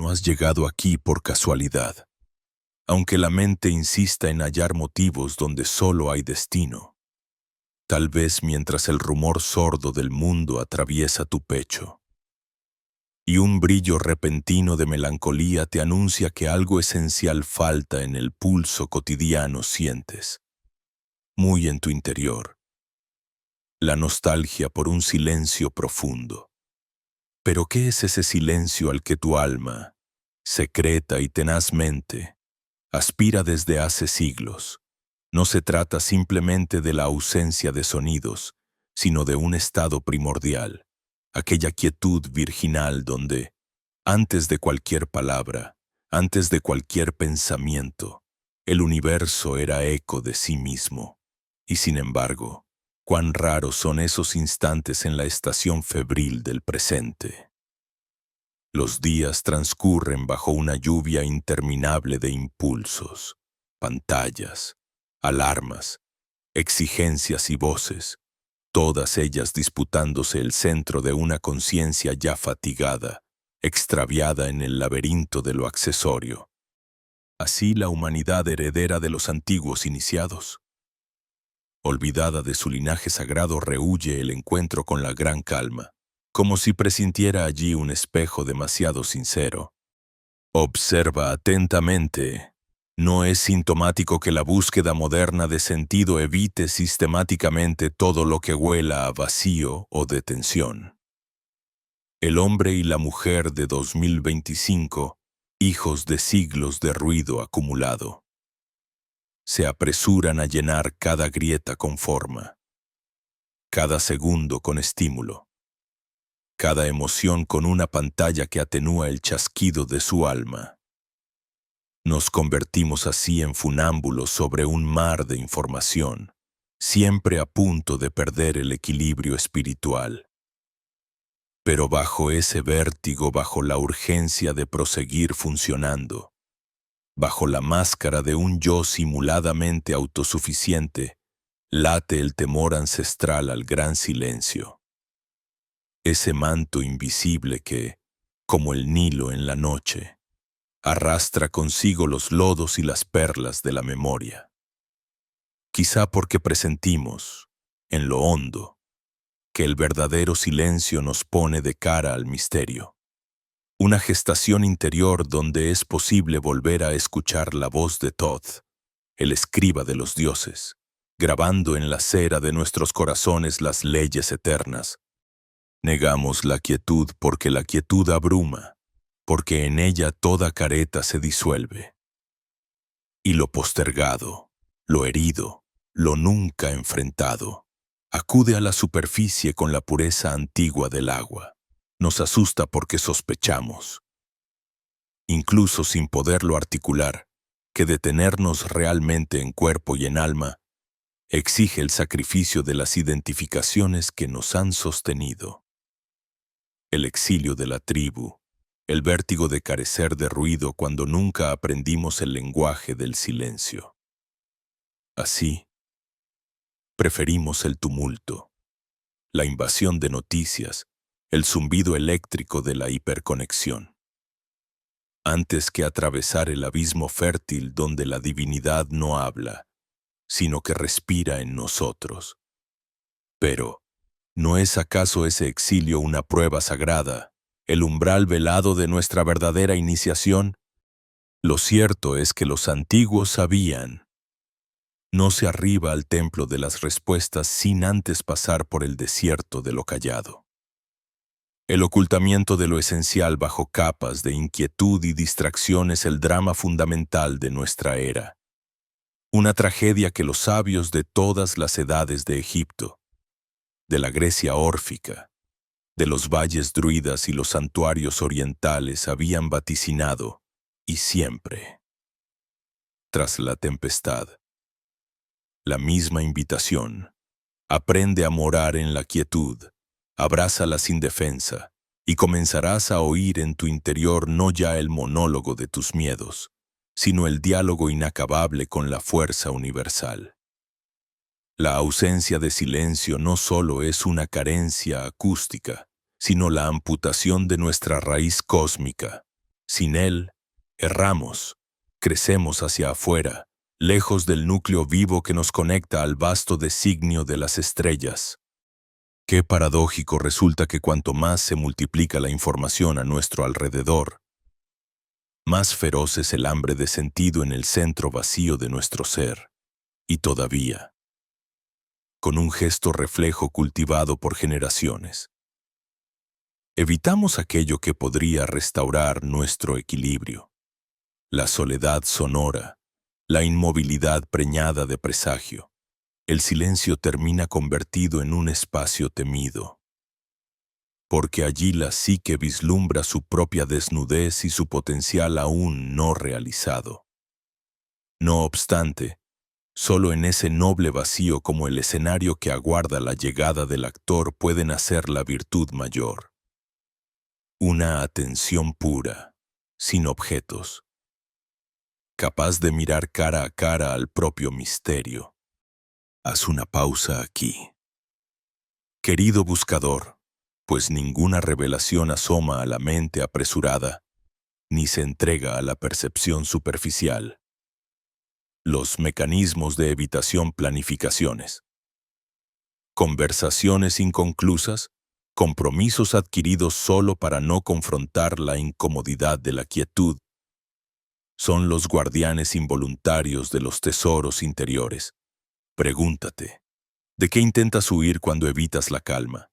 No has llegado aquí por casualidad, aunque la mente insista en hallar motivos donde solo hay destino. Tal vez mientras el rumor sordo del mundo atraviesa tu pecho, y un brillo repentino de melancolía te anuncia que algo esencial falta en el pulso cotidiano sientes, muy en tu interior, la nostalgia por un silencio profundo. Pero ¿qué es ese silencio al que tu alma, secreta y tenazmente, aspira desde hace siglos? No se trata simplemente de la ausencia de sonidos, sino de un estado primordial, aquella quietud virginal donde, antes de cualquier palabra, antes de cualquier pensamiento, el universo era eco de sí mismo. Y sin embargo, cuán raros son esos instantes en la estación febril del presente. Los días transcurren bajo una lluvia interminable de impulsos, pantallas, alarmas, exigencias y voces, todas ellas disputándose el centro de una conciencia ya fatigada, extraviada en el laberinto de lo accesorio. Así la humanidad heredera de los antiguos iniciados, olvidada de su linaje sagrado, rehúye el encuentro con la gran calma, como si presintiera allí un espejo demasiado sincero. Observa atentamente. No es sintomático que la búsqueda moderna de sentido evite sistemáticamente todo lo que huela a vacío o de tensión. El hombre y la mujer de 2025, hijos de siglos de ruido acumulado, se apresuran a llenar cada grieta con forma, cada segundo con estímulo, cada emoción con una pantalla que atenúa el chasquido de su alma. Nos convertimos así en funámbulos sobre un mar de información, siempre a punto de perder el equilibrio espiritual. Pero bajo ese vértigo, bajo la urgencia de proseguir funcionando, bajo la máscara de un yo simuladamente autosuficiente, late el temor ancestral al gran silencio. Ese manto invisible que, como el Nilo en la noche, arrastra consigo los lodos y las perlas de la memoria. Quizá porque presentimos, en lo hondo, que el verdadero silencio nos pone de cara al misterio. Una gestación interior donde es posible volver a escuchar la voz de Thoth, el escriba de los dioses, grabando en la cera de nuestros corazones las leyes eternas. Negamos la quietud porque la quietud abruma, porque en ella toda careta se disuelve. Y lo postergado, lo herido, lo nunca enfrentado, acude a la superficie con la pureza antigua del agua. Nos asusta porque sospechamos, incluso sin poderlo articular, que detenernos realmente en cuerpo y en alma exige el sacrificio de las identificaciones que nos han sostenido. El exilio de la tribu, el vértigo de carecer de ruido cuando nunca aprendimos el lenguaje del silencio. Así, preferimos el tumulto, la invasión de noticias, el zumbido eléctrico de la hiperconexión, antes que atravesar el abismo fértil donde la divinidad no habla, sino que respira en nosotros. Pero, ¿no es acaso ese exilio una prueba sagrada, el umbral velado de nuestra verdadera iniciación? Lo cierto es que los antiguos sabían. No se arriba al templo de las respuestas sin antes pasar por el desierto de lo callado. El ocultamiento de lo esencial bajo capas de inquietud y distracción es el drama fundamental de nuestra era. Una tragedia que los sabios de todas las edades de Egipto, de la Grecia órfica, de los valles druidas y los santuarios orientales habían vaticinado, y siempre. Tras la tempestad, la misma invitación: aprende a morar en la quietud, abrázala sin defensa, y comenzarás a oír en tu interior no ya el monólogo de tus miedos, sino el diálogo inacabable con la fuerza universal. La ausencia de silencio no solo es una carencia acústica, sino la amputación de nuestra raíz cósmica. Sin él, erramos, crecemos hacia afuera, lejos del núcleo vivo que nos conecta al vasto designio de las estrellas. Qué paradójico resulta que cuanto más se multiplica la información a nuestro alrededor, más feroz es el hambre de sentido en el centro vacío de nuestro ser. Y todavía, con un gesto reflejo cultivado por generaciones, evitamos aquello que podría restaurar nuestro equilibrio. La soledad sonora, la inmovilidad preñada de presagio. El silencio termina convertido en un espacio temido, porque allí la psique vislumbra su propia desnudez y su potencial aún no realizado. No obstante, solo en ese noble vacío como el escenario que aguarda la llegada del actor puede nacer la virtud mayor. Una atención pura, sin objetos, capaz de mirar cara a cara al propio misterio. Haz una pausa aquí. Querido buscador, pues ninguna revelación asoma a la mente apresurada, ni se entrega a la percepción superficial. Los mecanismos de evitación planificaciones. Conversaciones inconclusas, compromisos adquiridos solo para no confrontar la incomodidad de la quietud, son los guardianes involuntarios de los tesoros interiores. Pregúntate, ¿de qué intentas huir cuando evitas la calma?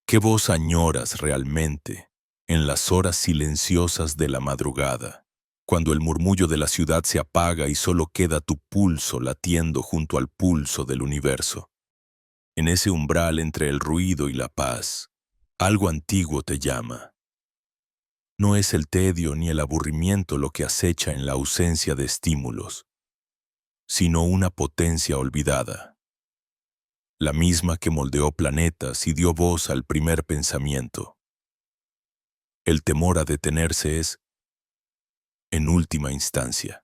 ¿Qué voz añoras realmente en las horas silenciosas de la madrugada, cuando el murmullo de la ciudad se apaga y solo queda tu pulso latiendo junto al pulso del universo? En ese umbral entre el ruido y la paz, algo antiguo te llama. No es el tedio ni el aburrimiento lo que acecha en la ausencia de estímulos, sino una potencia olvidada, la misma que moldeó planetas y dio voz al primer pensamiento. El temor a detenerse es, en última instancia,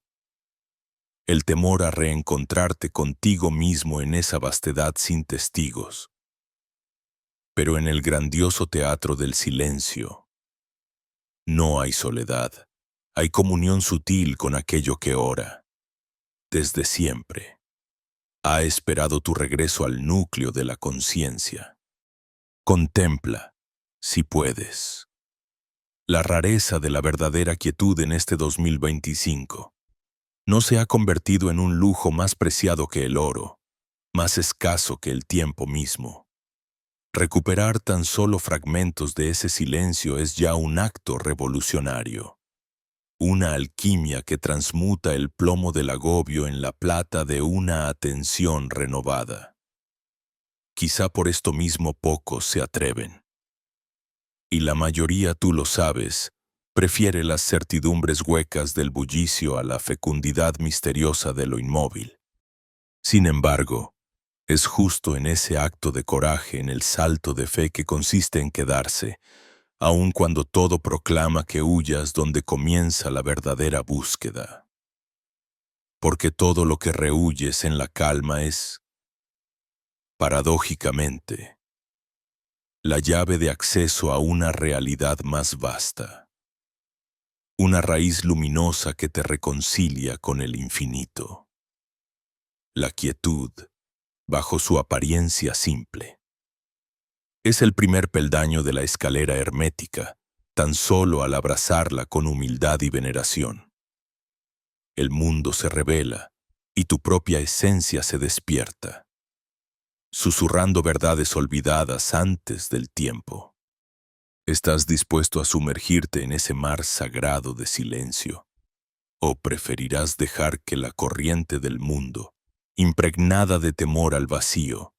el temor a reencontrarte contigo mismo en esa vastedad sin testigos. Pero en el grandioso teatro del silencio, no hay soledad, hay comunión sutil con aquello que ora. Desde siempre, ha esperado tu regreso al núcleo de la conciencia. Contempla, si puedes, la rareza de la verdadera quietud en este 2025. No se ha convertido en un lujo más preciado que el oro, más escaso que el tiempo mismo. Recuperar tan solo fragmentos de ese silencio es ya un acto revolucionario. Una alquimia que transmuta el plomo del agobio en la plata de una atención renovada. Quizá por esto mismo pocos se atreven. Y la mayoría, tú lo sabes, prefiere las certidumbres huecas del bullicio a la fecundidad misteriosa de lo inmóvil. Sin embargo, es justo en ese acto de coraje, en el salto de fe que consiste en quedarse, aun cuando todo proclama que huyas, donde comienza la verdadera búsqueda. Porque todo lo que rehuyes en la calma es, paradójicamente, la llave de acceso a una realidad más vasta. Una raíz luminosa que te reconcilia con el infinito. La quietud, bajo su apariencia simple, es el primer peldaño de la escalera hermética, tan solo al abrazarla con humildad y veneración. El mundo se revela y tu propia esencia se despierta, susurrando verdades olvidadas antes del tiempo. ¿Estás dispuesto a sumergirte en ese mar sagrado de silencio? ¿O preferirás dejar que la corriente del mundo, impregnada de temor al vacío,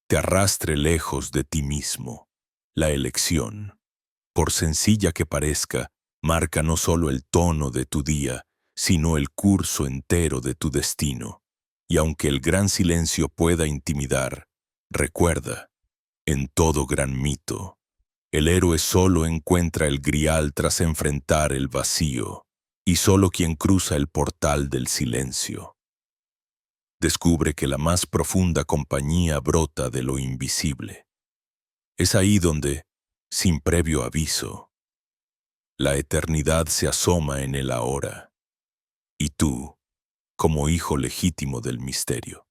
te arrastre lejos de ti mismo? La elección, por sencilla que parezca, marca no solo el tono de tu día, sino el curso entero de tu destino. Y aunque el gran silencio pueda intimidar, recuerda, en todo gran mito, el héroe solo encuentra el grial tras enfrentar el vacío, y solo quien cruza el portal del silencio descubre que la más profunda compañía brota de lo invisible. Es ahí donde, sin previo aviso, La eternidad se asoma en el ahora. Y tú, como hijo legítimo del misterio,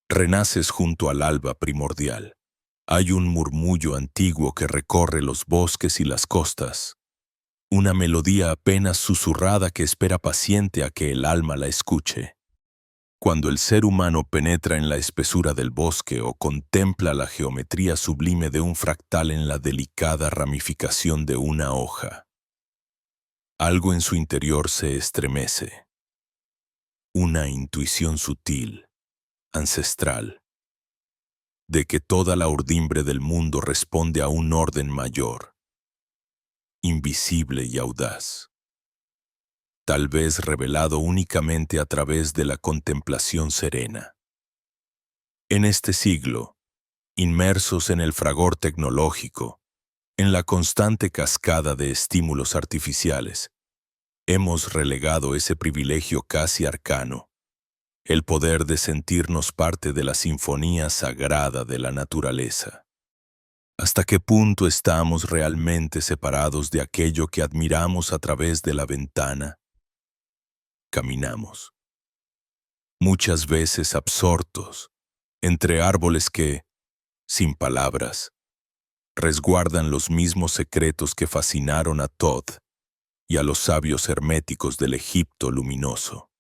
renaces junto al alba primordial. Hay un murmullo antiguo que recorre los bosques y las costas, una melodía apenas susurrada que espera paciente a que el alma la escuche. Cuando el ser humano penetra en la espesura del bosque o contempla la geometría sublime de un fractal en la delicada ramificación de una hoja, algo en su interior se estremece. Una intuición sutil, ancestral, de que toda la urdimbre del mundo responde a un orden mayor, invisible y audaz, tal vez revelado únicamente a través de la contemplación serena. En este siglo, inmersos en el fragor tecnológico, en la constante cascada de estímulos artificiales, hemos relegado ese privilegio casi arcano, el poder de sentirnos parte de la sinfonía sagrada de la naturaleza. ¿Hasta qué punto estamos realmente separados de aquello que admiramos a través de la ventana? Caminamos, muchas veces absortos, entre árboles que, sin palabras, resguardan los mismos secretos que fascinaron a Todd y a los sabios herméticos del Egipto luminoso.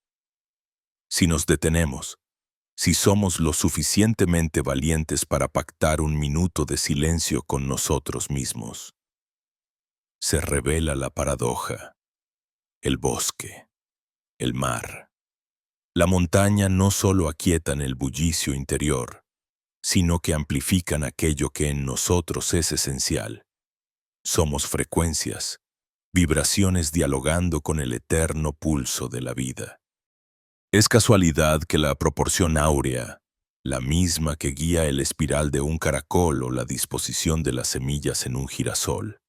Si nos detenemos, si somos lo suficientemente valientes para pactar un minuto de silencio con nosotros mismos, se revela la paradoja. El bosque, el mar, la montaña no solo aquietan el bullicio interior, sino que amplifican aquello que en nosotros es esencial. Somos frecuencias, vibraciones dialogando con el eterno pulso de la vida. Es casualidad que la proporción áurea, la misma que guía el espiral de un caracol o la disposición de las semillas en un girasol,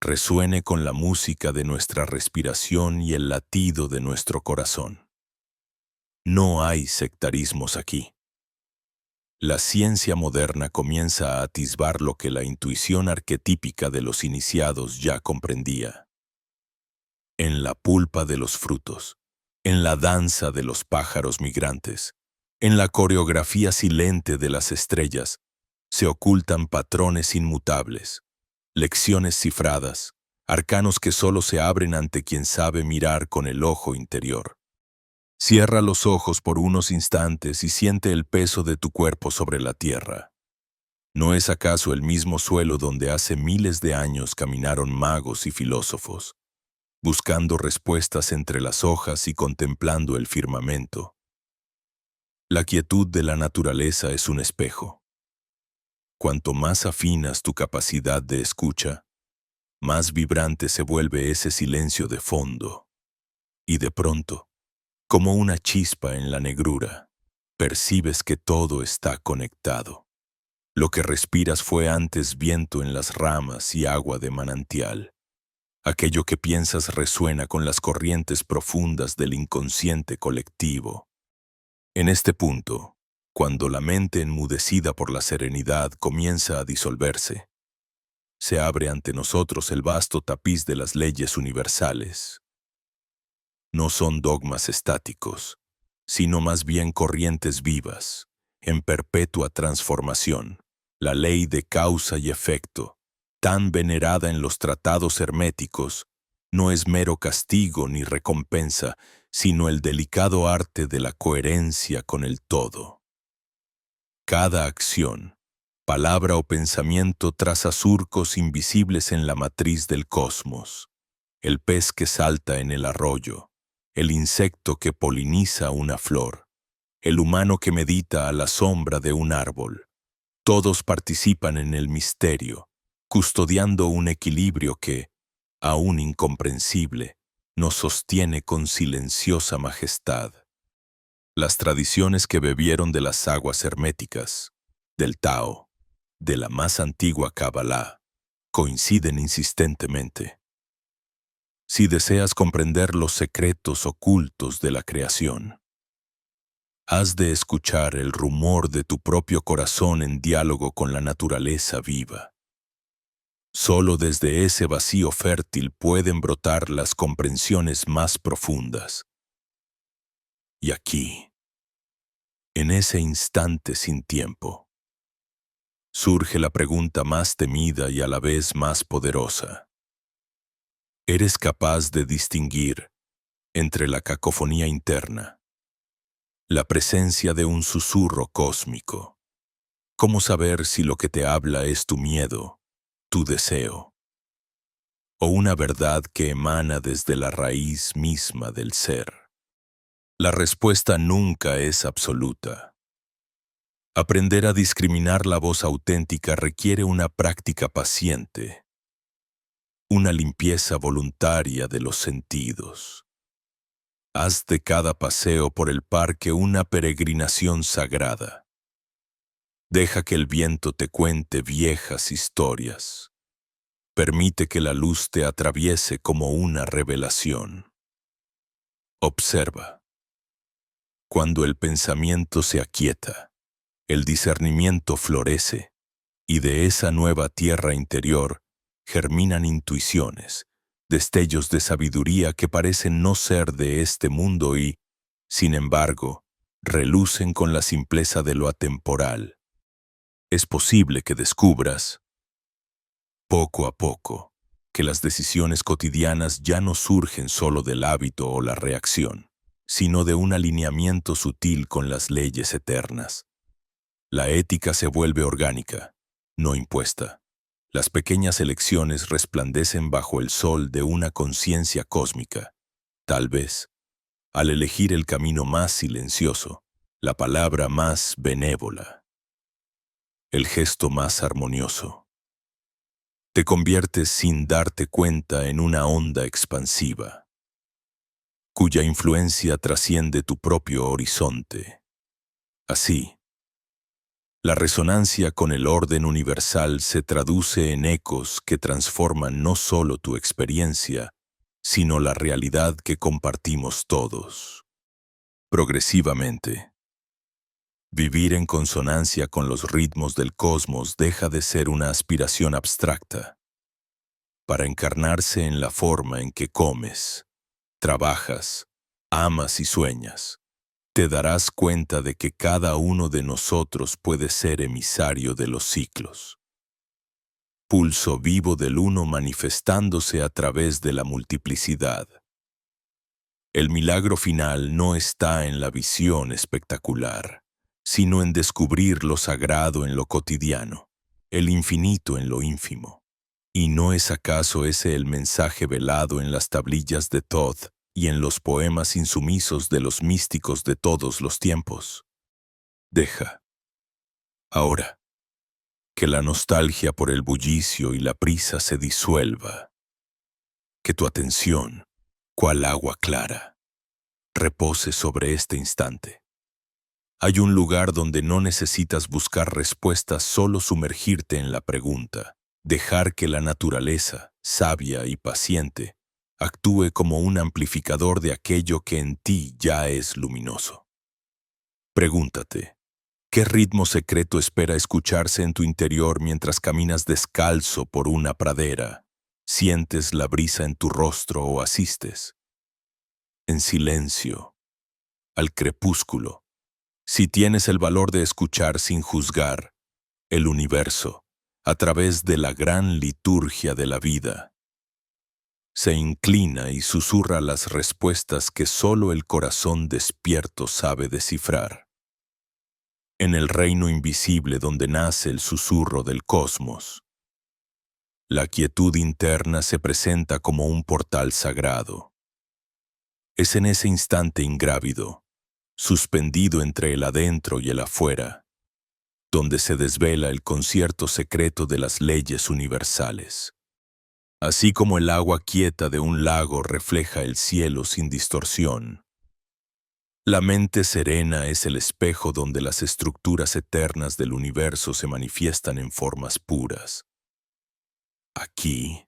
resuene con la música de nuestra respiración y el latido de nuestro corazón. No hay sectarismos aquí. La ciencia moderna comienza a atisbar lo que la intuición arquetípica de los iniciados ya comprendía. En la pulpa de los frutos, en la danza de los pájaros migrantes, en la coreografía silente de las estrellas, se ocultan patrones inmutables, lecciones cifradas, arcanos que solo se abren ante quien sabe mirar con el ojo interior. Cierra los ojos por unos instantes y siente el peso de tu cuerpo sobre la tierra. ¿No es acaso el mismo suelo donde hace miles de años caminaron magos y filósofos, buscando respuestas entre las hojas y contemplando el firmamento? La quietud de la naturaleza es un espejo. Cuanto más afinas tu capacidad de escucha, más vibrante se vuelve ese silencio de fondo. Y de pronto, como una chispa en la negrura, percibes que todo está conectado. Lo que respiras fue antes viento en las ramas y agua de manantial. Aquello que piensas resuena con las corrientes profundas del inconsciente colectivo. En este punto, cuando la mente enmudecida por la serenidad comienza a disolverse, se abre ante nosotros el vasto tapiz de las leyes universales. No son dogmas estáticos, sino más bien corrientes vivas, en perpetua transformación. La ley de causa y efecto, tan venerada en los tratados herméticos, no es mero castigo ni recompensa, sino el delicado arte de la coherencia con el todo. Cada acción, palabra o pensamiento traza surcos invisibles en la matriz del cosmos. El pez que salta en el arroyo, el insecto que poliniza una flor, el humano que medita a la sombra de un árbol. Todos participan en el misterio, custodiando un equilibrio que, aún incomprensible, nos sostiene con silenciosa majestad. Las tradiciones que bebieron de las aguas herméticas, del Tao, de la más antigua Kabbalah, coinciden insistentemente. Si deseas comprender los secretos ocultos de la creación, has de escuchar el rumor de tu propio corazón en diálogo con la naturaleza viva. Solo desde ese vacío fértil pueden brotar las comprensiones más profundas. Y aquí, en ese instante sin tiempo, surge la pregunta más temida y a la vez más poderosa. ¿Eres capaz de distinguir entre la cacofonía interna, la presencia de un susurro cósmico? ¿Cómo saber si lo que te habla es tu miedo, tu deseo, o una verdad que emana desde la raíz misma del ser? La respuesta nunca es absoluta. Aprender a discriminar la voz auténtica requiere una práctica paciente, una limpieza voluntaria de los sentidos. Haz de cada paseo por el parque una peregrinación sagrada. Deja que el viento te cuente viejas historias. Permite que la luz te atraviese como una revelación. Observa. Cuando el pensamiento se aquieta, el discernimiento florece, y de esa nueva tierra interior germinan intuiciones, destellos de sabiduría que parecen no ser de este mundo y, sin embargo, relucen con la simpleza de lo atemporal. Es posible que descubras, poco a poco, que las decisiones cotidianas ya no surgen solo del hábito o la reacción, sino de un alineamiento sutil con las leyes eternas. La ética se vuelve orgánica, no impuesta. Las pequeñas elecciones resplandecen bajo el sol de una conciencia cósmica. Tal vez, al elegir el camino más silencioso, la palabra más benévola, el gesto más armonioso, te conviertes sin darte cuenta en una onda expansiva, cuya influencia trasciende tu propio horizonte. Así, la resonancia con el orden universal se traduce en ecos que transforman no solo tu experiencia, sino la realidad que compartimos todos. Progresivamente, vivir en consonancia con los ritmos del cosmos deja de ser una aspiración abstracta, para encarnarse en la forma en que comes, trabajas, amas y sueñas. Te darás cuenta de que cada uno de nosotros puede ser emisario de los ciclos. Pulso vivo del uno manifestándose a través de la multiplicidad. El milagro final no está en la visión espectacular, sino en descubrir lo sagrado en lo cotidiano, el infinito en lo ínfimo. ¿Y no es acaso ese el mensaje velado en las tablillas de Thoth y en los poemas insumisos de los místicos de todos los tiempos? Deja, ahora, que la nostalgia por el bullicio y la prisa se disuelva, que tu atención, cual agua clara, repose sobre este instante. Hay un lugar donde no necesitas buscar respuestas, solo sumergirte en la pregunta, dejar que la naturaleza, sabia y paciente, actúe como un amplificador de aquello que en ti ya es luminoso. Pregúntate, ¿qué ritmo secreto espera escucharse en tu interior mientras caminas descalzo por una pradera? ¿Sientes la brisa en tu rostro o asistes, en silencio, al crepúsculo? Si tienes el valor de escuchar sin juzgar, el universo, a través de la gran liturgia de la vida, se inclina y susurra las respuestas que solo el corazón despierto sabe descifrar. En el reino invisible donde nace el susurro del cosmos, la quietud interna se presenta como un portal sagrado. Es en ese instante ingrávido, suspendido entre el adentro y el afuera, donde se desvela el concierto secreto de las leyes universales. Así como el agua quieta de un lago refleja el cielo sin distorsión, la mente serena es el espejo donde las estructuras eternas del universo se manifiestan en formas puras. Aquí,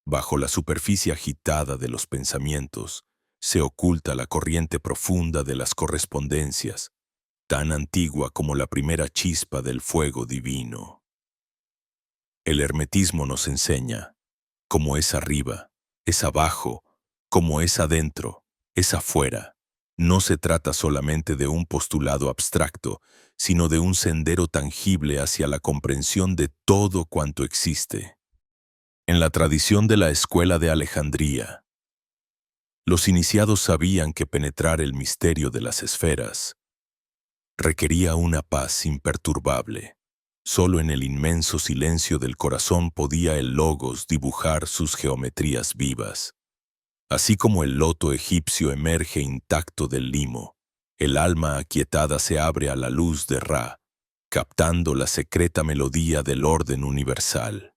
bajo la superficie agitada de los pensamientos, se oculta la corriente profunda de las correspondencias, tan antigua como la primera chispa del fuego divino. El hermetismo nos enseña, como es arriba, es abajo, como es adentro, es afuera. No se trata solamente de un postulado abstracto, sino de un sendero tangible hacia la comprensión de todo cuanto existe. En la tradición de la escuela de Alejandría, los iniciados sabían que penetrar el misterio de las esferas requería una paz imperturbable. Solo en el inmenso silencio del corazón podía el logos dibujar sus geometrías vivas. Así como el loto egipcio emerge intacto del limo, el alma aquietada se abre a la luz de Ra, captando la secreta melodía del orden universal.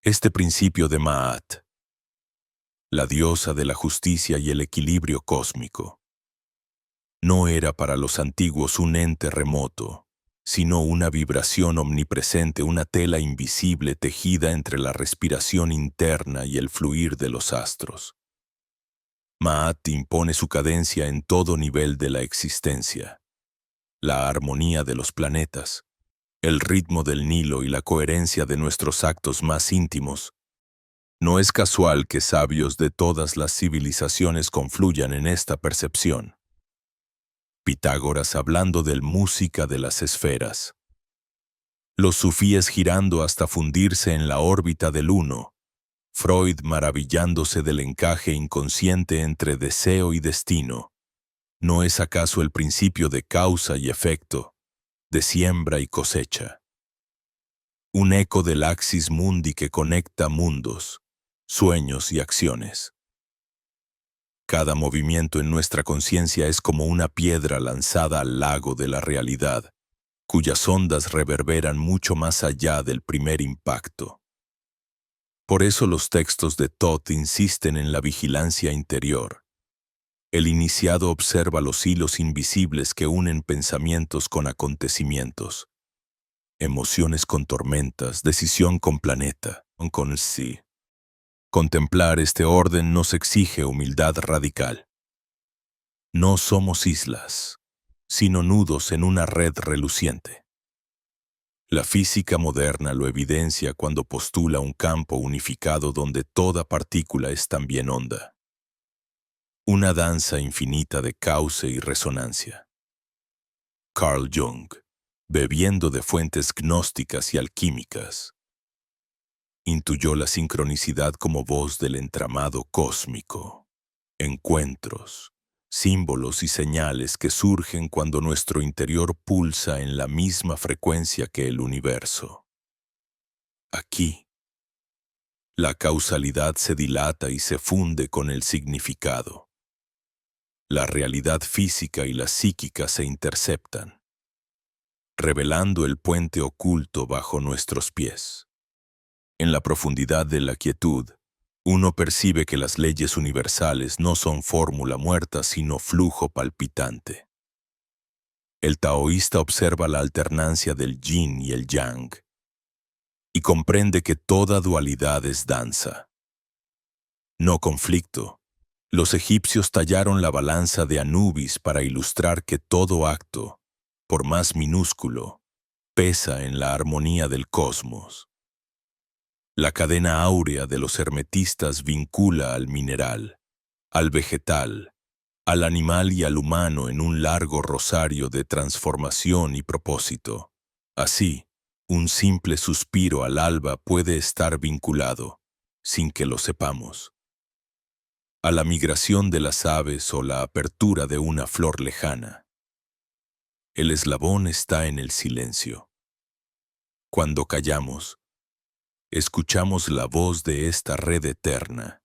Este principio de Maat, la diosa de la justicia y el equilibrio cósmico, no era para los antiguos un ente remoto, sino una vibración omnipresente, una tela invisible tejida entre la respiración interna y el fluir de los astros. Maat impone su cadencia en todo nivel de la existencia. La armonía de los planetas, el ritmo del Nilo y la coherencia de nuestros actos más íntimos. No es casual que sabios de todas las civilizaciones confluyan en esta percepción. Pitágoras hablando del música de las esferas. Los sufíes girando hasta fundirse en la órbita del uno. Freud maravillándose del encaje inconsciente entre deseo y destino. ¿No es acaso el principio de causa y efecto, de siembra y cosecha? Un eco del axis mundi que conecta mundos, sueños y acciones. Cada movimiento en nuestra conciencia es como una piedra lanzada al lago de la realidad, cuyas ondas reverberan mucho más allá del primer impacto. Por eso los textos de Thoth insisten en la vigilancia interior. El iniciado observa los hilos invisibles que unen pensamientos con acontecimientos, emociones con tormentas, decisión con planeta, con sí. Contemplar este orden nos exige humildad radical. No somos islas, sino nudos en una red reluciente. La física moderna lo evidencia cuando postula un campo unificado donde toda partícula es también onda. Una danza infinita de cauce y resonancia. Carl Jung, bebiendo de fuentes gnósticas y alquímicas, intuyó la sincronicidad como voz del entramado cósmico. Encuentros, símbolos y señales que surgen cuando nuestro interior pulsa en la misma frecuencia que el universo. Aquí, la causalidad se dilata y se funde con el significado. La realidad física y la psíquica se interceptan, revelando el puente oculto bajo nuestros pies. En la profundidad de la quietud, uno percibe que las leyes universales no son fórmula muerta, sino flujo palpitante. El taoísta observa la alternancia del yin y el yang y comprende que toda dualidad es danza, no conflicto. Los egipcios tallaron la balanza de Anubis para ilustrar que todo acto, por más minúsculo, pesa en la armonía del cosmos. La cadena áurea de los hermetistas vincula al mineral, al vegetal, al animal y al humano en un largo rosario de transformación y propósito. Así, un simple suspiro al alba puede estar vinculado, sin que lo sepamos, a la migración de las aves o la apertura de una flor lejana. El eslabón está en el silencio. Cuando callamos, escuchamos la voz de esta red eterna.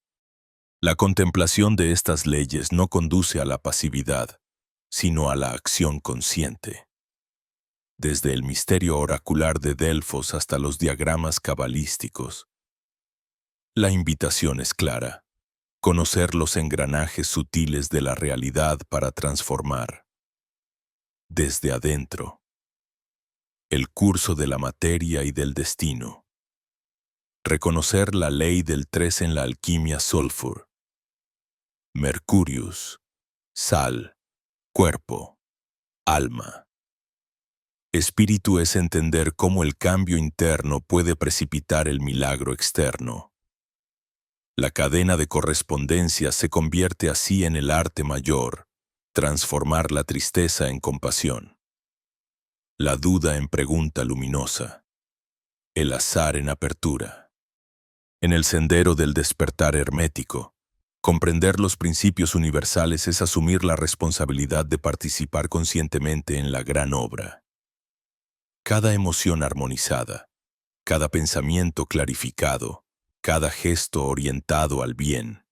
La contemplación de estas leyes no conduce a la pasividad, sino a la acción consciente. Desde el misterio oracular de Delfos hasta los diagramas cabalísticos, la invitación es clara. Conocer los engranajes sutiles de la realidad para transformar. Desde adentro. El curso de la materia y del destino. Reconocer la ley del 3 en la alquimia sulfur. Mercurius, sal, cuerpo, alma. Espíritu es entender cómo el cambio interno puede precipitar el milagro externo. La cadena de correspondencia se convierte así en el arte mayor, transformar la tristeza en compasión, la duda en pregunta luminosa, el azar en apertura. En el sendero del despertar hermético, comprender los principios universales es asumir la responsabilidad de participar conscientemente en la gran obra. Cada emoción armonizada, cada pensamiento clarificado, cada gesto orientado al bien,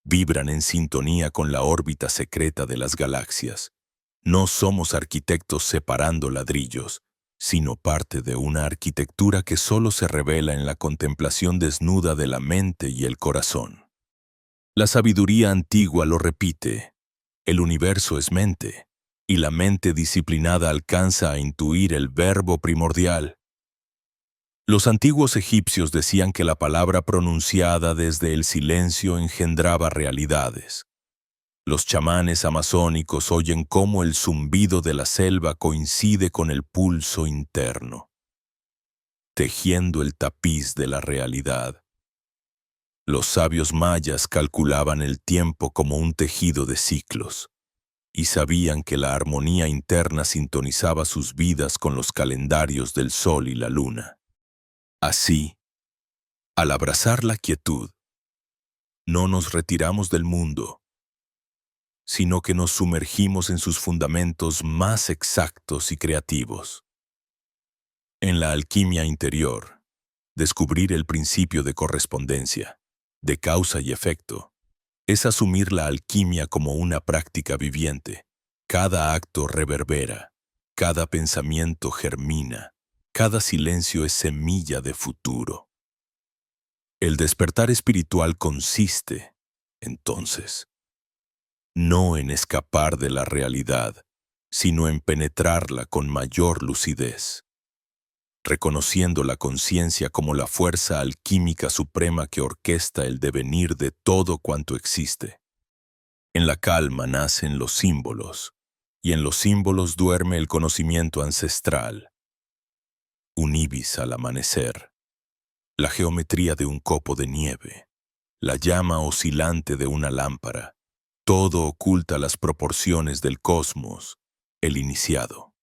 vibran en sintonía con la órbita secreta de las galaxias. No somos arquitectos separando ladrillos, sino parte de una arquitectura que solo se revela en la contemplación desnuda de la mente y el corazón. La sabiduría antigua lo repite: el universo es mente, y la mente disciplinada alcanza a intuir el verbo primordial. Los antiguos egipcios decían que la palabra pronunciada desde el silencio engendraba realidades. Los chamanes amazónicos oyen cómo el zumbido de la selva coincide con el pulso interno, tejiendo el tapiz de la realidad. Los sabios mayas calculaban el tiempo como un tejido de ciclos, y sabían que la armonía interna sintonizaba sus vidas con los calendarios del sol y la luna. Así, al abrazar la quietud, no nos retiramos del mundo, sino que nos sumergimos en sus fundamentos más exactos y creativos. En la alquimia interior, descubrir el principio de correspondencia, de causa y efecto, es asumir la alquimia como una práctica viviente. Cada acto reverbera, cada pensamiento germina, cada silencio es semilla de futuro. El despertar espiritual consiste, entonces, no en escapar de la realidad, sino en penetrarla con mayor lucidez, reconociendo la conciencia como la fuerza alquímica suprema que orquesta el devenir de todo cuanto existe. En la calma nacen los símbolos, y en los símbolos duerme el conocimiento ancestral. Un ibis al amanecer, la geometría de un copo de nieve, la llama oscilante de una lámpara, todo oculta las proporciones del cosmos, el iniciado.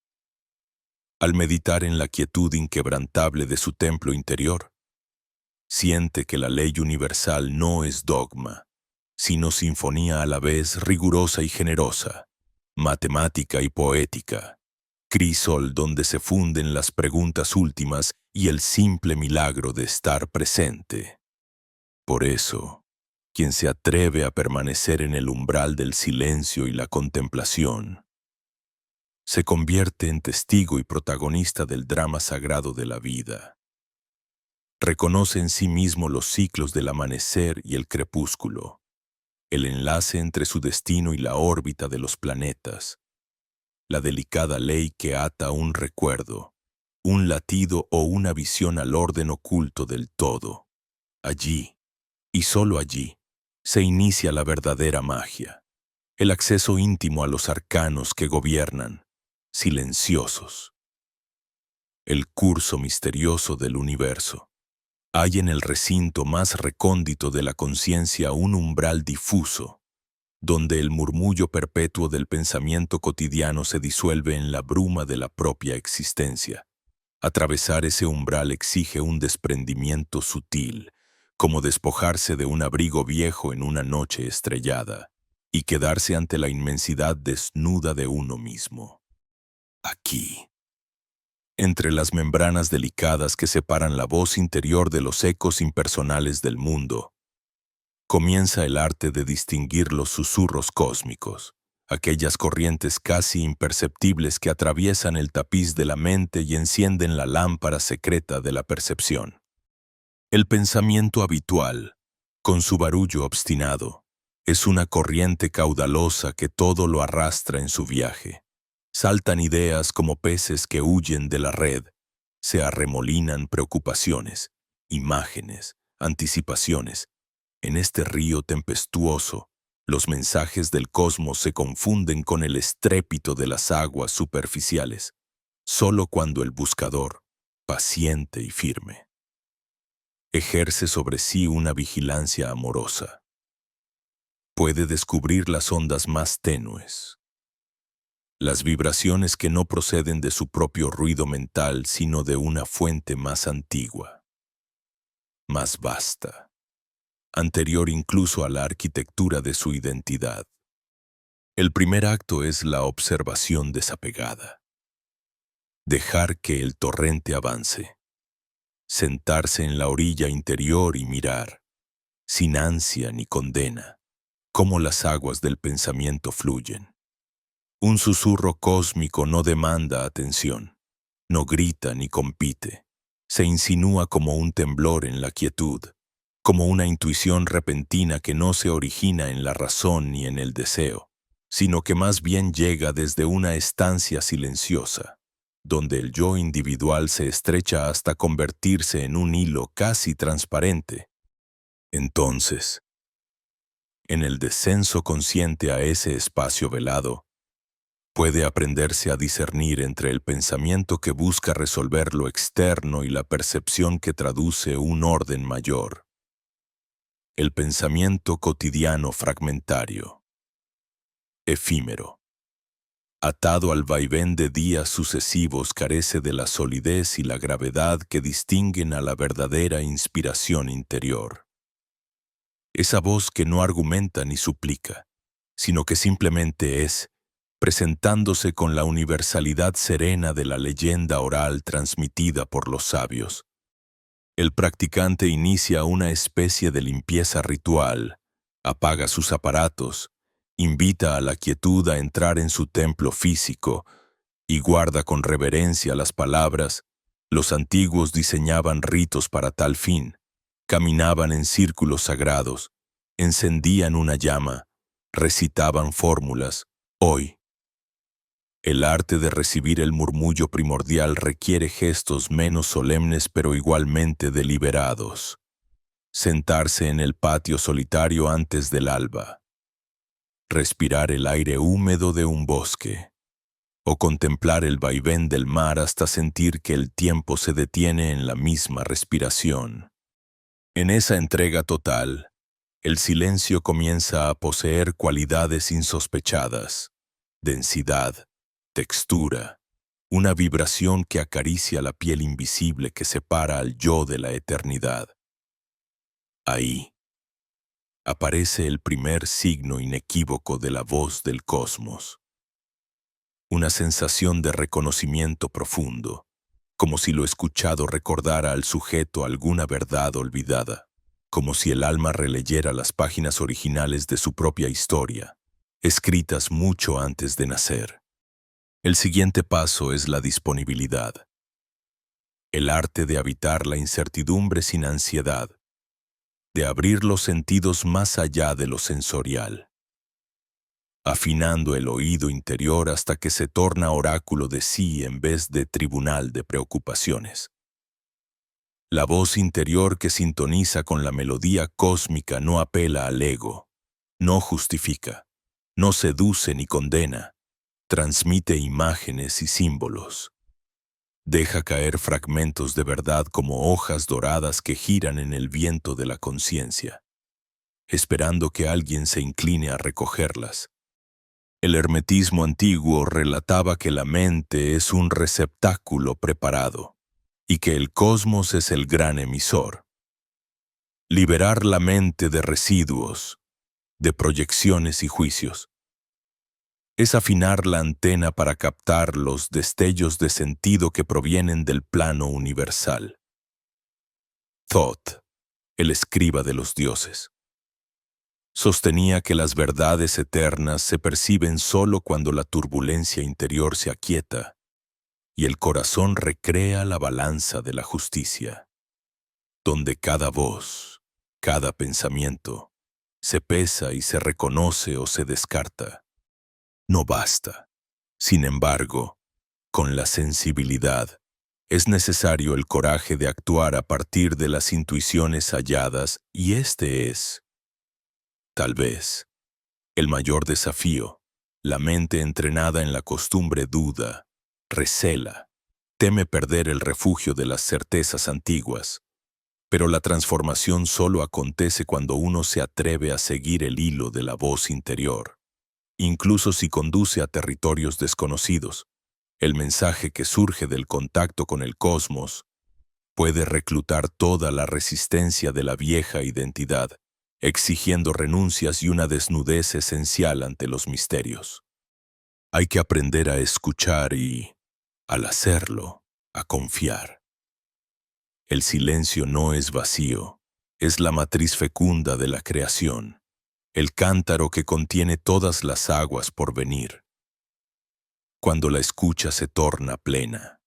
Al meditar en la quietud inquebrantable de su templo interior, siente que la ley universal no es dogma, sino sinfonía a la vez rigurosa y generosa, matemática y poética, crisol donde se funden las preguntas últimas y el simple milagro de estar presente. Por eso, quien se atreve a permanecer en el umbral del silencio y la contemplación, se convierte en testigo y protagonista del drama sagrado de la vida. Reconoce en sí mismo los ciclos del amanecer y el crepúsculo, el enlace entre su destino y la órbita de los planetas, la delicada ley que ata un recuerdo, un latido o una visión al orden oculto del todo. Allí, y solo allí, se inicia la verdadera magia, el acceso íntimo a los arcanos que gobiernan, silenciosos. El curso misterioso del universo. Hay en el recinto más recóndito de la conciencia un umbral difuso, donde el murmullo perpetuo del pensamiento cotidiano se disuelve en la bruma de la propia existencia. Atravesar ese umbral exige un desprendimiento sutil, como despojarse de un abrigo viejo en una noche estrellada, y quedarse ante la inmensidad desnuda de uno mismo. Aquí, entre las membranas delicadas que separan la voz interior de los ecos impersonales del mundo, comienza el arte de distinguir los susurros cósmicos, aquellas corrientes casi imperceptibles que atraviesan el tapiz de la mente y encienden la lámpara secreta de la percepción. El pensamiento habitual, con su barullo obstinado, es una corriente caudalosa que todo lo arrastra en su viaje. Saltan ideas como peces que huyen de la red, se arremolinan preocupaciones, imágenes, anticipaciones. En este río tempestuoso, los mensajes del cosmos se confunden con el estrépito de las aguas superficiales. solo cuando el buscador, paciente y firme, ejerce sobre sí una vigilancia amorosa. Puede descubrir las ondas más tenues, las vibraciones que no proceden de su propio ruido mental, sino de una fuente más antigua, más vasta, anterior incluso a la arquitectura de su identidad. El primer acto es la observación desapegada. Dejar que el torrente avance. Sentarse en la orilla interior y mirar, sin ansia ni condena, cómo las aguas del pensamiento fluyen. Un susurro cósmico no demanda atención, no grita ni compite. Se insinúa como un temblor en la quietud, como una intuición repentina que no se origina en la razón ni en el deseo, sino que más bien llega desde una estancia silenciosa, donde el yo individual se estrecha hasta convertirse en un hilo casi transparente. Entonces, en el descenso consciente a ese espacio velado, puede aprenderse a discernir entre el pensamiento que busca resolver lo externo y la percepción que traduce un orden mayor. El pensamiento cotidiano fragmentario, efímero, atado al vaivén de días sucesivos, carece de la solidez y la gravedad que distinguen a la verdadera inspiración interior. Esa voz que no argumenta ni suplica, sino que simplemente es, presentándose con la universalidad serena de la leyenda oral transmitida por los sabios. El practicante inicia una especie de limpieza ritual, apaga sus aparatos, invita a la quietud a entrar en su templo físico y guarda con reverencia las palabras. Los antiguos diseñaban ritos para tal fin, caminaban en círculos sagrados, encendían una llama, recitaban fórmulas. Hoy, el arte de recibir el murmullo primordial requiere gestos menos solemnes pero igualmente deliberados. Sentarse en el patio solitario antes del alba. Respirar el aire húmedo de un bosque. O contemplar el vaivén del mar hasta sentir que el tiempo se detiene en la misma respiración. En esa entrega total, el silencio comienza a poseer cualidades insospechadas, densidad, textura, una vibración que acaricia la piel invisible que separa al yo de la eternidad. Ahí aparece el primer signo inequívoco de la voz del cosmos. Una sensación de reconocimiento profundo, como si lo escuchado recordara al sujeto alguna verdad olvidada, como si el alma releyera las páginas originales de su propia historia, escritas mucho antes de nacer. El siguiente paso es la disponibilidad. El arte de habitar la incertidumbre sin ansiedad, de abrir los sentidos más allá de lo sensorial, afinando el oído interior hasta que se torna oráculo de sí en vez de tribunal de preocupaciones. La voz interior que sintoniza con la melodía cósmica no apela al ego, no justifica, no seduce ni condena, transmite imágenes y símbolos. Deja caer fragmentos de verdad como hojas doradas que giran en el viento de la conciencia, esperando que alguien se incline a recogerlas. El hermetismo antiguo relataba que la mente es un receptáculo preparado y que el cosmos es el gran emisor. Liberar la mente de residuos, de proyecciones y juicios, es afinar la antena para captar los destellos de sentido que provienen del plano universal. Thoth, el escriba de los dioses, sostenía que las verdades eternas se perciben solo cuando la turbulencia interior se aquieta y el corazón recrea la balanza de la justicia, donde cada voz, cada pensamiento, se pesa y se reconoce o se descarta. No basta. Sin embargo, con la sensibilidad, es necesario el coraje de actuar a partir de las intuiciones halladas y este es, tal vez, el mayor desafío. La mente entrenada en la costumbre duda, recela, Teme perder el refugio de las certezas antiguas, pero la transformación solo acontece cuando uno se atreve a seguir el hilo de la voz interior, incluso si conduce a territorios desconocidos. El mensaje que surge del contacto con el cosmos puede reclutar toda la resistencia de la vieja identidad, exigiendo renuncias y una desnudez esencial ante los misterios. Hay que aprender a escuchar y, al hacerlo, a confiar. El silencio no es vacío, es la matriz fecunda de la creación, el cántaro que contiene todas las aguas por venir. Cuando la escucha se torna plena,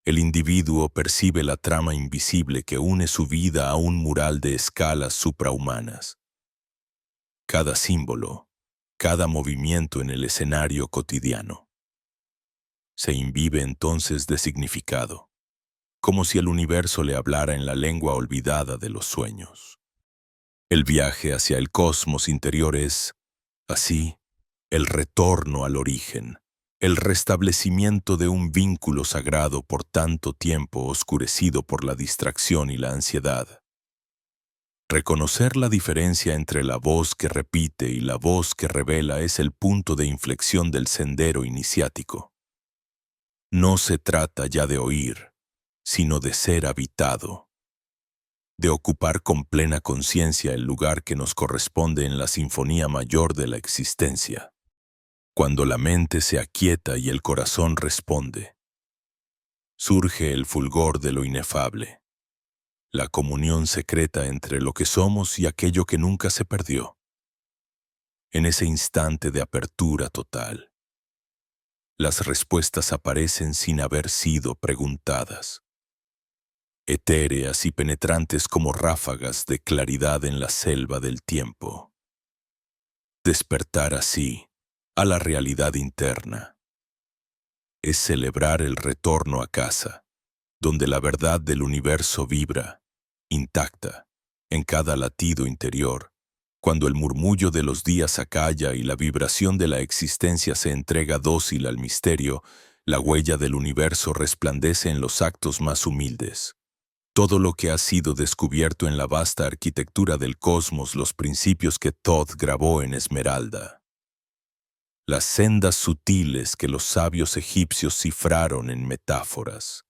el individuo percibe la trama invisible que une su vida a un mural de escalas suprahumanas. Cada símbolo, cada movimiento en el escenario cotidiano, se imbibe entonces de significado, como si el universo le hablara en la lengua olvidada de los sueños. El viaje hacia el cosmos interior es, así, el retorno al origen, el restablecimiento de un vínculo sagrado por tanto tiempo oscurecido por la distracción y la ansiedad. Reconocer la diferencia entre la voz que repite y la voz que revela es el punto de inflexión del sendero iniciático. No se trata ya de oír, sino de ser habitado, de ocupar con plena conciencia el lugar que nos corresponde en la sinfonía mayor de la existencia. Cuando la mente se aquieta y el corazón responde, surge el fulgor de lo inefable, la comunión secreta entre lo que somos y aquello que nunca se perdió. En ese instante de apertura total, las respuestas aparecen sin haber sido preguntadas, etéreas y penetrantes como ráfagas de claridad en la selva del tiempo. Despertar así a la realidad interna es celebrar el retorno a casa, donde la verdad del universo vibra, intacta, en cada latido interior, cuando el murmullo de los días acalla y la vibración de la existencia se entrega dócil al misterio, la huella del universo resplandece en los actos más humildes. Todo lo que ha sido descubierto en la vasta arquitectura del cosmos, los principios que Thoth grabó en esmeralda. Las sendas sutiles que los sabios egipcios cifraron en metáforas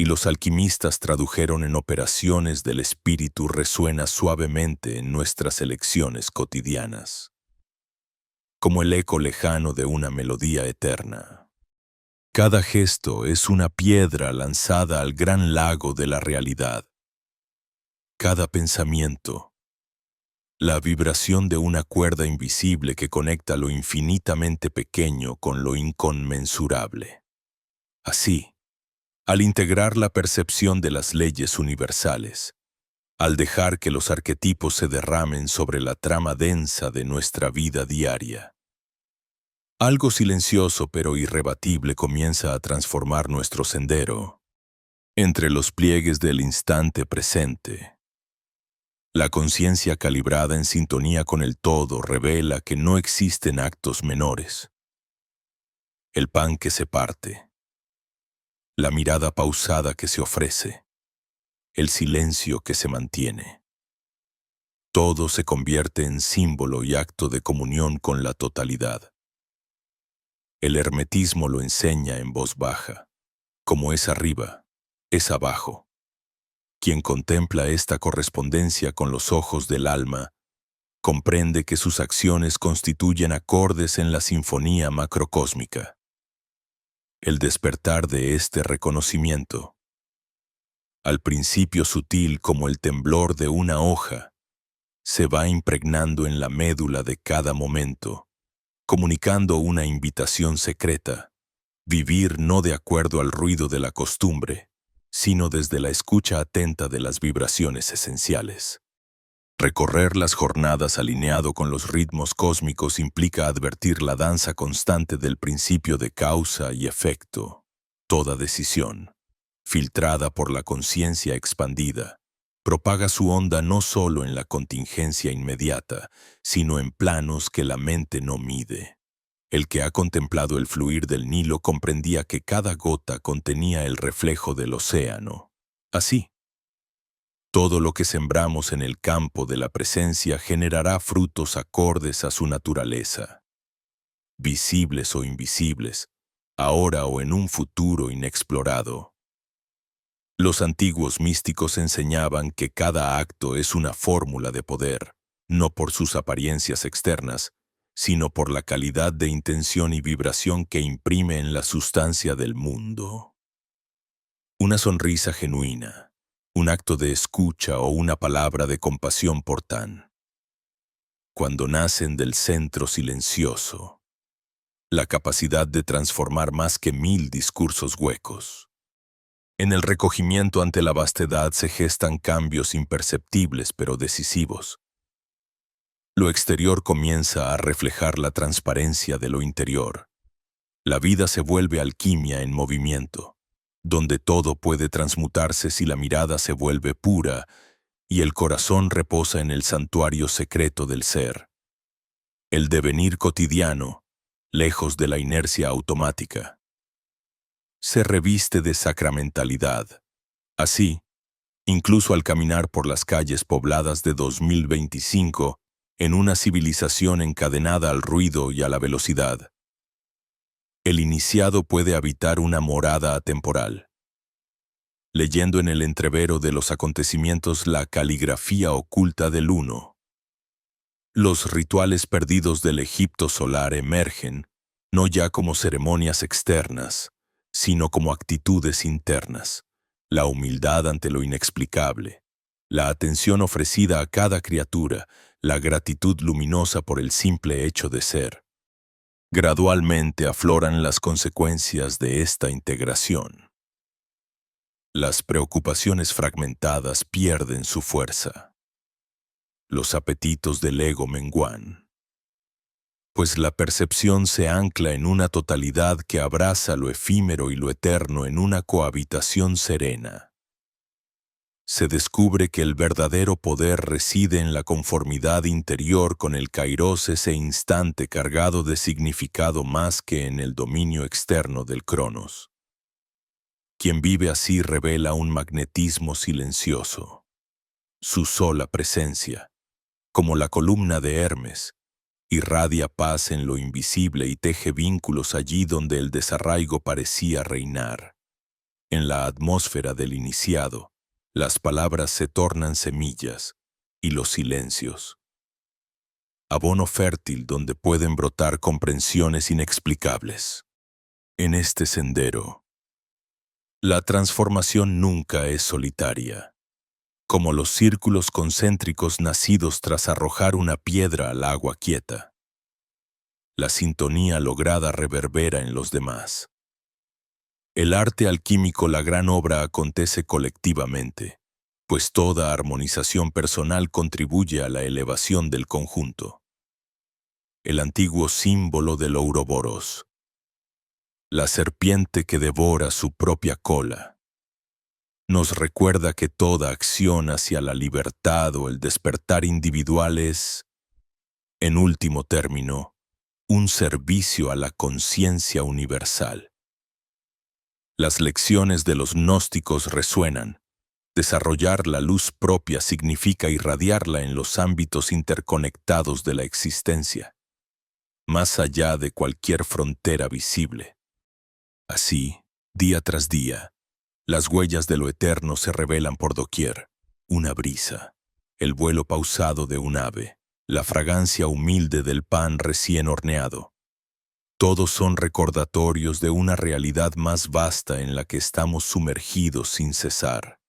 y los alquimistas tradujeron en operaciones del espíritu resuena suavemente en nuestras elecciones cotidianas, como el eco lejano de una melodía eterna. Cada gesto es una piedra lanzada al gran lago de la realidad. Cada pensamiento, la vibración de una cuerda invisible que conecta lo infinitamente pequeño con lo inconmensurable. Así, al integrar la percepción de las leyes universales, al dejar que los arquetipos se derramen sobre la trama densa de nuestra vida diaria, algo silencioso pero irrebatible comienza a transformar nuestro sendero. Entre los pliegues del instante presente, la conciencia calibrada en sintonía con el todo revela que no existen actos menores. El pan que se parte, la mirada pausada que se ofrece, el silencio que se mantiene. Todo se convierte en símbolo y acto de comunión con la totalidad. El hermetismo lo enseña en voz baja. Como es arriba, es abajo. Quien contempla esta correspondencia con los ojos del alma, comprende que sus acciones constituyen acordes en la sinfonía macrocósmica. El despertar de este reconocimiento, al principio sutil como el temblor de una hoja, se va impregnando en la médula de cada momento, comunicando una invitación secreta, vivir no de acuerdo al ruido de la costumbre, sino desde la escucha atenta de las vibraciones esenciales. Recorrer las jornadas alineado con los ritmos cósmicos implica advertir la danza constante del principio de causa y efecto. Toda decisión, filtrada por la conciencia expandida, propaga su onda no solo en la contingencia inmediata, sino en planos que la mente no mide. El que ha contemplado el fluir del Nilo comprendía que cada gota contenía el reflejo del océano. Así, todo lo que sembramos en el campo de la presencia generará frutos acordes a su naturaleza, visibles o invisibles, ahora o en un futuro inexplorado. Los antiguos místicos enseñaban que cada acto es una fórmula de poder, no por sus apariencias externas, sino por la calidad de intención y vibración que imprime en la sustancia del mundo. Una sonrisa genuina, un acto de escucha o una palabra de compasión por Tan, cuando nacen del centro silencioso, la capacidad de transformar más que 1000 discursos huecos. En el recogimiento ante la vastedad se gestan cambios imperceptibles pero decisivos. Lo exterior comienza a reflejar la transparencia de lo interior. La vida se vuelve alquimia en movimiento, donde todo puede transmutarse si la mirada se vuelve pura y el corazón reposa en el santuario secreto del ser. El devenir cotidiano, lejos de la inercia automática, se reviste de sacramentalidad. Así, incluso al caminar por las calles pobladas de 2025, en una civilización encadenada al ruido y a la velocidad, el iniciado puede habitar una morada atemporal, leyendo en el entrevero de los acontecimientos la caligrafía oculta del Uno. Los rituales perdidos del Egipto solar emergen, no ya como ceremonias externas, sino como actitudes internas, la humildad ante lo inexplicable, la atención ofrecida a cada criatura, la gratitud luminosa por el simple hecho de ser. Gradualmente afloran las consecuencias de esta integración. Las preocupaciones fragmentadas pierden su fuerza. Los apetitos del ego menguan, pues la percepción se ancla en una totalidad que abraza lo efímero y lo eterno en una cohabitación serena. Se descubre que el verdadero poder reside en la conformidad interior con el kairos, ese instante cargado de significado más que en el dominio externo del cronos. Quien vive así revela un magnetismo silencioso. Su sola presencia, como la columna de Hermes, irradia paz en lo invisible y teje vínculos allí donde el desarraigo parecía reinar. En la atmósfera del iniciado, las palabras se tornan semillas y los silencios abono fértil donde pueden brotar comprensiones inexplicables. En este sendero, la transformación nunca es solitaria, como los círculos concéntricos nacidos tras arrojar una piedra al agua quieta. La sintonía lograda reverbera en los demás. El arte alquímico, la gran obra, acontece colectivamente, pues toda armonización personal contribuye a la elevación del conjunto. El antiguo símbolo del Ouroboros, la serpiente que devora su propia cola, nos recuerda que toda acción hacia la libertad o el despertar individual es, en último término, un servicio a la conciencia universal. Las lecciones de los gnósticos resuenan. Desarrollar la luz propia significa irradiarla en los ámbitos interconectados de la existencia, más allá de cualquier frontera visible. Así, día tras día, las huellas de lo eterno se revelan por doquier. Una brisa, el vuelo pausado de un ave, la fragancia humilde del pan recién horneado. Todos son recordatorios de una realidad más vasta en la que estamos sumergidos sin cesar.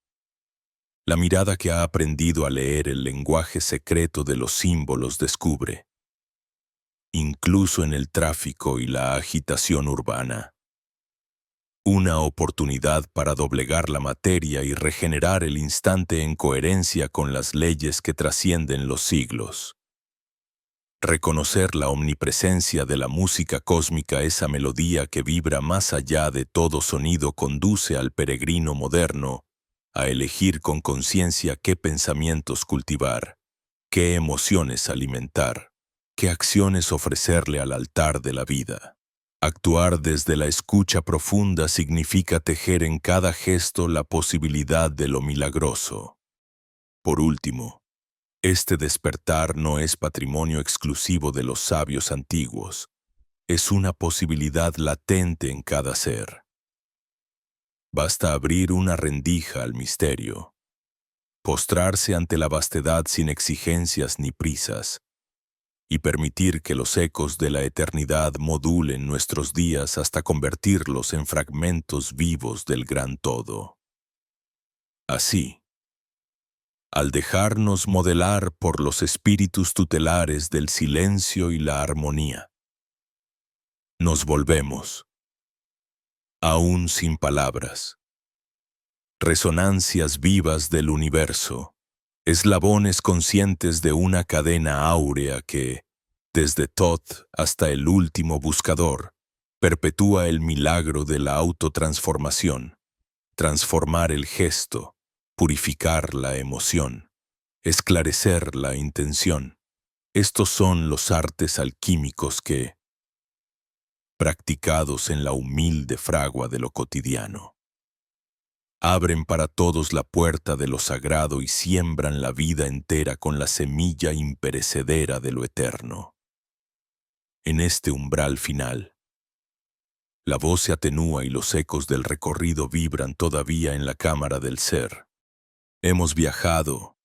La mirada que ha aprendido a leer el lenguaje secreto de los símbolos descubre, incluso en el tráfico y la agitación urbana, una oportunidad para doblegar la materia y regenerar el instante en coherencia con las leyes que trascienden los siglos. Reconocer la omnipresencia de la música cósmica, esa melodía que vibra más allá de todo sonido, conduce al peregrino moderno a elegir con conciencia qué pensamientos cultivar, qué emociones alimentar, qué acciones ofrecerle al altar de la vida. Actuar desde la escucha profunda significa tejer en cada gesto la posibilidad de lo milagroso. Por último, este despertar no es patrimonio exclusivo de los sabios antiguos, es una posibilidad latente en cada ser. Basta abrir una rendija al misterio, postrarse ante la vastedad sin exigencias ni prisas, y permitir que los ecos de la eternidad modulen nuestros días hasta convertirlos en fragmentos vivos del gran todo. Así, al dejarnos modelar por los espíritus tutelares del silencio y la armonía, nos volvemos, aún sin palabras, resonancias vivas del universo, eslabones conscientes de una cadena áurea que, desde Thoth hasta el último buscador, perpetúa el milagro de la autotransformación, transformar el gesto, purificar la emoción, esclarecer la intención. Estos son los artes alquímicos que, practicados en la humilde fragua de lo cotidiano, abren para todos la puerta de lo sagrado y siembran la vida entera con la semilla imperecedera de lo eterno. En este umbral final, la voz se atenúa y los ecos del recorrido vibran todavía en la cámara del ser. Hemos viajado,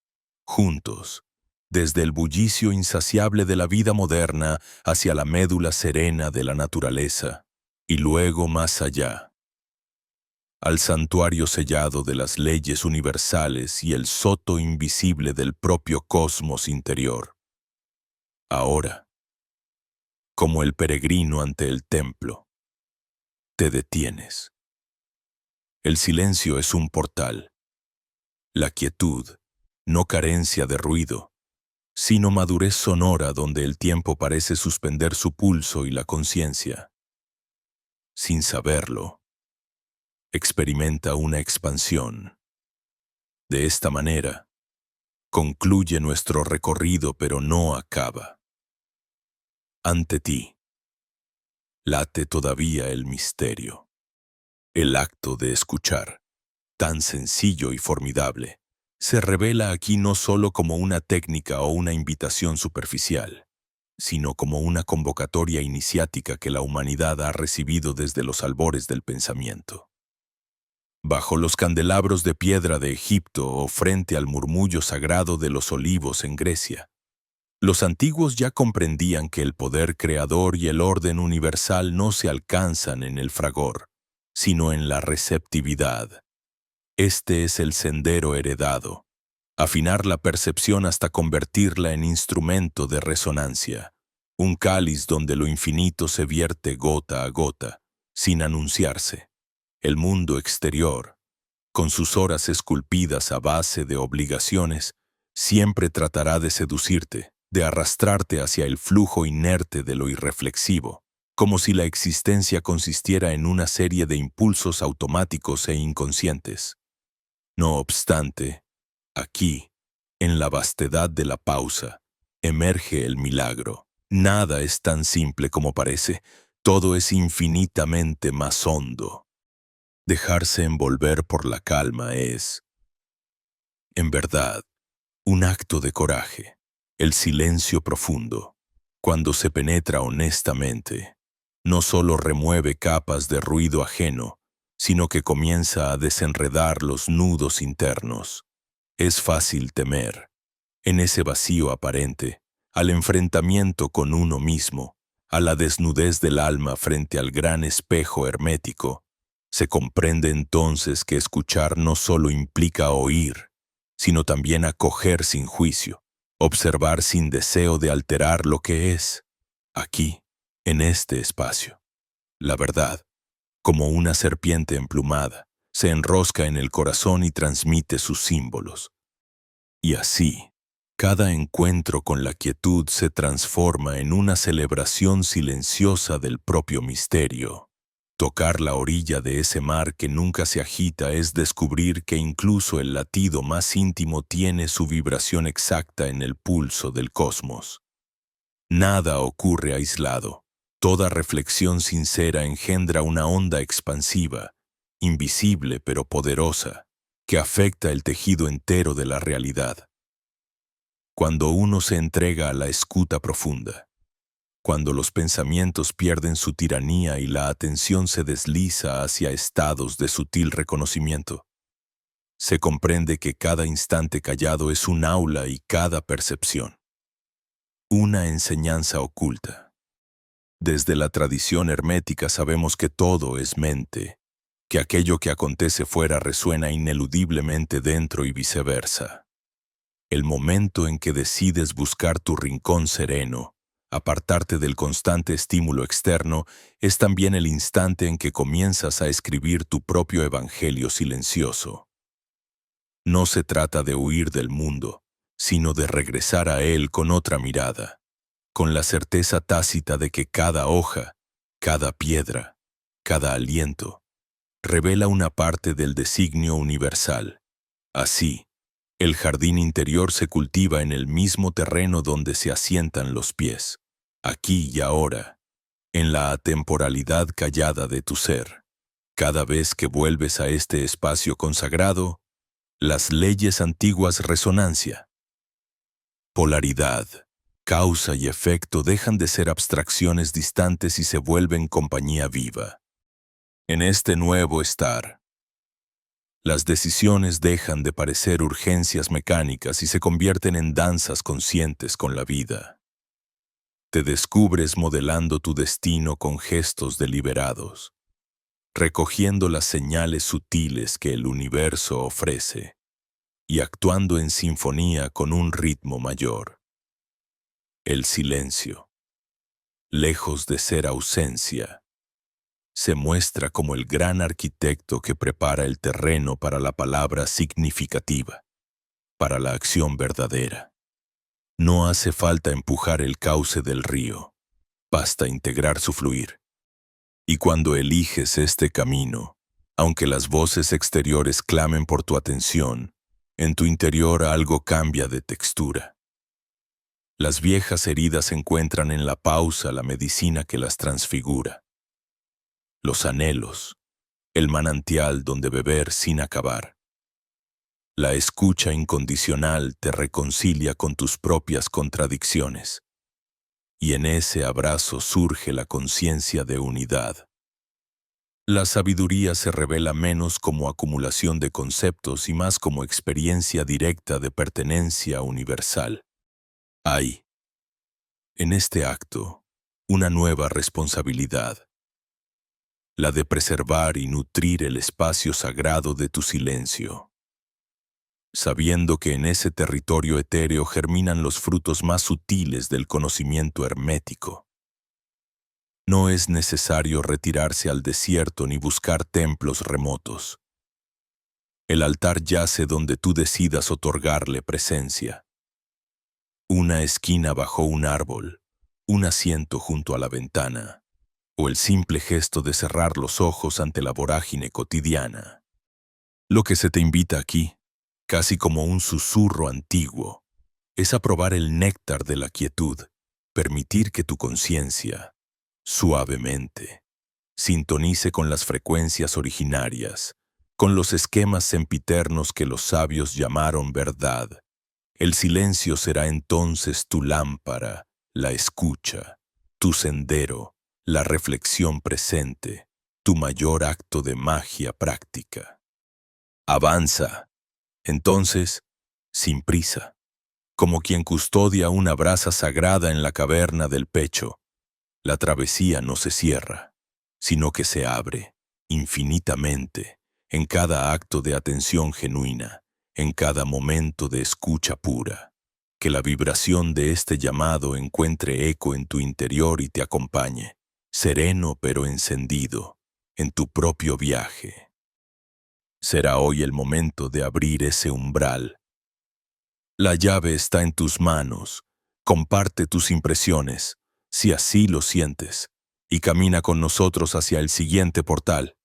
juntos, desde el bullicio insaciable de la vida moderna hacia la médula serena de la naturaleza, y luego más allá, al santuario sellado de las leyes universales y el soto invisible del propio cosmos interior. Ahora, como el peregrino ante el templo, te detienes. El silencio es un portal. La quietud, no carencia de ruido, sino madurez sonora donde el tiempo parece suspender su pulso y la conciencia. Sin saberlo, experimenta una expansión. De esta manera, concluye nuestro recorrido pero no acaba. Ante ti, late todavía el misterio, el acto de escuchar, tan sencillo y formidable, se revela aquí no solo como una técnica o una invitación superficial, sino como una convocatoria iniciática que la humanidad ha recibido desde los albores del pensamiento. Bajo los candelabros de piedra de Egipto o frente al murmullo sagrado de los olivos en Grecia, los antiguos ya comprendían que el poder creador y el orden universal no se alcanzan en el fragor, sino en la receptividad. Este es el sendero heredado, afinar la percepción hasta convertirla en instrumento de resonancia, un cáliz donde lo infinito se vierte gota a gota, sin anunciarse. El mundo exterior, con sus horas esculpidas a base de obligaciones, siempre tratará de seducirte, de arrastrarte hacia el flujo inerte de lo irreflexivo, como si la existencia consistiera en una serie de impulsos automáticos e inconscientes. No obstante, aquí, en la vastedad de la pausa, emerge el milagro. Nada es tan simple como parece, todo es infinitamente más hondo. Dejarse envolver por la calma es, en verdad, un acto de coraje. El silencio profundo, cuando se penetra honestamente, no solo remueve capas de ruido ajeno, sino que comienza a desenredar los nudos internos. Es fácil temer, en ese vacío aparente, al enfrentamiento con uno mismo, a la desnudez del alma frente al gran espejo hermético. Se comprende entonces que escuchar no solo implica oír, sino también acoger sin juicio, observar sin deseo de alterar lo que es, aquí, en este espacio. La verdad, como una serpiente emplumada, se enrosca en el corazón y transmite sus símbolos. Y así, cada encuentro con la quietud se transforma en una celebración silenciosa del propio misterio. Tocar la orilla de ese mar que nunca se agita es descubrir que incluso el latido más íntimo tiene su vibración exacta en el pulso del cosmos. Nada ocurre aislado. Toda reflexión sincera engendra una onda expansiva, invisible pero poderosa, que afecta el tejido entero de la realidad. Cuando uno se entrega a la escuta profunda, cuando los pensamientos pierden su tiranía y la atención se desliza hacia estados de sutil reconocimiento, se comprende que cada instante callado es un aula y cada percepción una enseñanza oculta. Desde la tradición hermética sabemos que todo es mente, que aquello que acontece fuera resuena ineludiblemente dentro y viceversa. El momento en que decides buscar tu rincón sereno, apartarte del constante estímulo externo, es también el instante en que comienzas a escribir tu propio evangelio silencioso. No se trata de huir del mundo, sino de regresar a él con otra mirada, con la certeza tácita de que cada hoja, cada piedra, cada aliento, revela una parte del designio universal. Así, el jardín interior se cultiva en el mismo terreno donde se asientan los pies, aquí y ahora, en la atemporalidad callada de tu ser. Cada vez que vuelves a este espacio consagrado, las leyes antiguas resonancia, polaridad, causa y efecto dejan de ser abstracciones distantes y se vuelven compañía viva. En este nuevo estar, las decisiones dejan de parecer urgencias mecánicas y se convierten en danzas conscientes con la vida. Te descubres modelando tu destino con gestos deliberados, recogiendo las señales sutiles que el universo ofrece y actuando en sinfonía con un ritmo mayor. El silencio, lejos de ser ausencia, se muestra como el gran arquitecto que prepara el terreno para la palabra significativa, para la acción verdadera. No hace falta empujar el cauce del río, basta integrar su fluir. Y cuando eliges este camino, aunque las voces exteriores clamen por tu atención, en tu interior algo cambia de textura. Las viejas heridas encuentran en la pausa la medicina que las transfigura. Los anhelos, el manantial donde beber sin acabar. La escucha incondicional te reconcilia con tus propias contradicciones, y en ese abrazo surge la conciencia de unidad. La sabiduría se revela menos como acumulación de conceptos y más como experiencia directa de pertenencia universal. Hay, en este acto, una nueva responsabilidad, la de preservar y nutrir el espacio sagrado de tu silencio, sabiendo que en ese territorio etéreo germinan los frutos más sutiles del conocimiento hermético. No es necesario retirarse al desierto ni buscar templos remotos. El altar yace donde tú decidas otorgarle presencia. Una esquina bajo un árbol, un asiento junto a la ventana, o el simple gesto de cerrar los ojos ante la vorágine cotidiana. Lo que se te invita aquí, casi como un susurro antiguo, es a probar el néctar de la quietud, permitir que tu conciencia, suavemente, sintonice con las frecuencias originarias, con los esquemas sempiternos que los sabios llamaron verdad. El silencio será entonces tu lámpara, la escucha, tu sendero, la reflexión presente, tu mayor acto de magia práctica. Avanza, entonces, sin prisa, como quien custodia una brasa sagrada en la caverna del pecho. La travesía no se cierra, sino que se abre, infinitamente, en cada acto de atención genuina, en cada momento de escucha pura. Que la vibración de este llamado encuentre eco en tu interior y te acompañe, sereno pero encendido, en tu propio viaje. Será hoy el momento de abrir ese umbral. La llave está en tus manos. Comparte tus impresiones, si así lo sientes, y camina con nosotros hacia el siguiente portal.